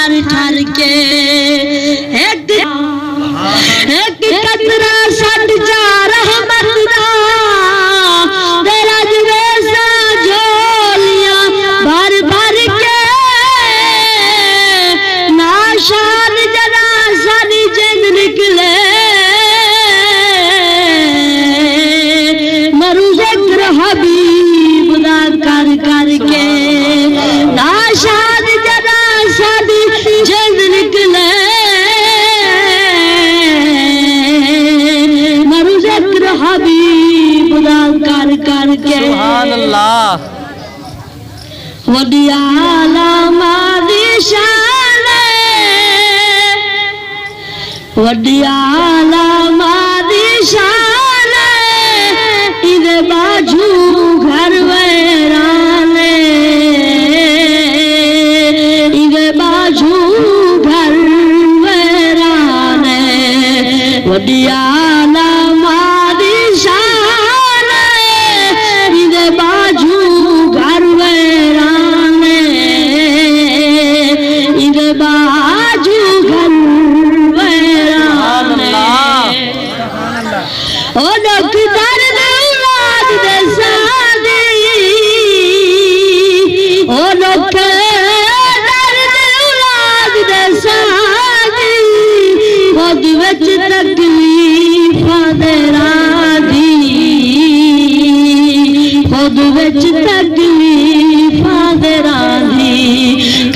ठार ठार के एक कतरा सट जा रहमत दा तेरा जवेसा झोलियां भर भर के नाशाद जरा सारी जिंद निकले मरू ज़िक्र हबीब दा कर कर के नाशाद जरा सारी जिंद निकले मरू ज़िक्र हबीब दा कर कर के सुभान अल्लाह वडिया आला दी शान वडिया आला दी शान इदे बाजू घर वेराने इदे बाजू घर वेराने वडिया आला दी शान इदे बाजू घर वेराने इदे बाजू घर वेराने ओ लोग दर्द औलाद दे सादी ओ लोग दर्द औलाद दे सादी खुद विच तकलीफां दे राधी खुद विच तकलीफां दे राधी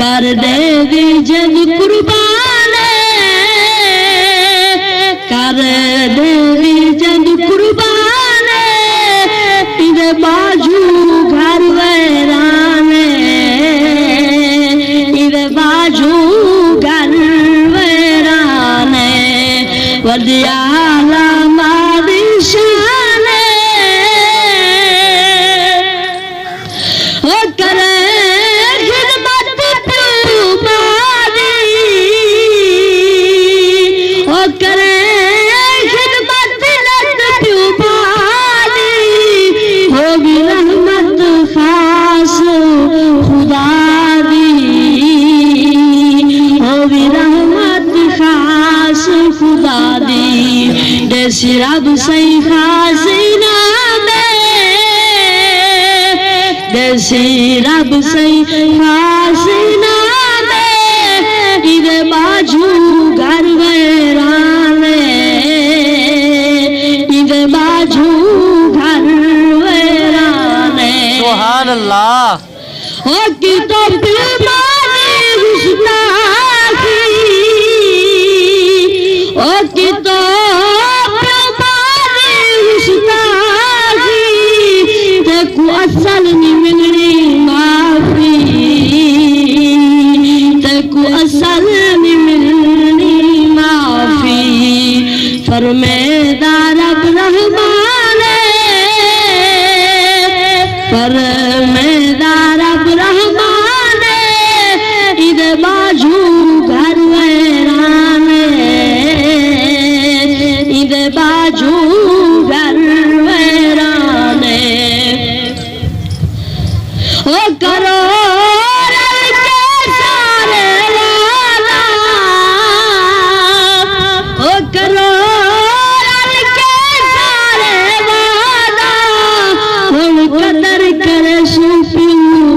कर दे दी जग कुर्बाने कर दे दी जग कुर्बाने इदे बाजू घर वेराने इदे बाजू घर वेराने वडिया आला दी शान ओ करे खिदमत तुम्हारी ओ करे खिदमत तुम्हारी होगी रहमत खास खुदा दी होगी रहमत खास खुदा दी देसी रब सही खासीना देसी रब सही खासीना इदे बाजू घर वेराने इदे बाजू घर वेराने सुभान अल्लाह ओ की तो बीमारी गुस्ताखी ओ की तो बीमारी गुस्ताखी तेकू असल नहीं मिलनी माफी तेकू असल नहीं मिलनी माफी फरमेदा रब रहमान फरमेदा रब रहमान इदे बाजू घर वेराने इदे बाजू घर वेराने ओ करो रल के सारे वाला ओ करो रल के सारे वाला हुन कदर करे सूफी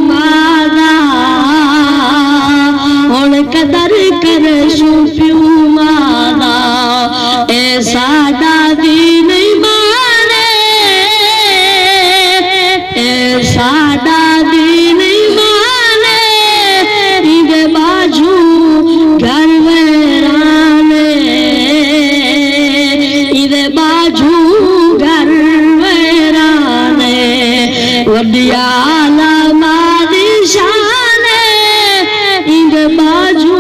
मादा हुन कदर करे सूफी मादा ए साडा दीन माने ए साडा दीन माने इदे बाजू घर वेराने इदे बाजू घर वेराने वडिया आला दी शान इदे बाजू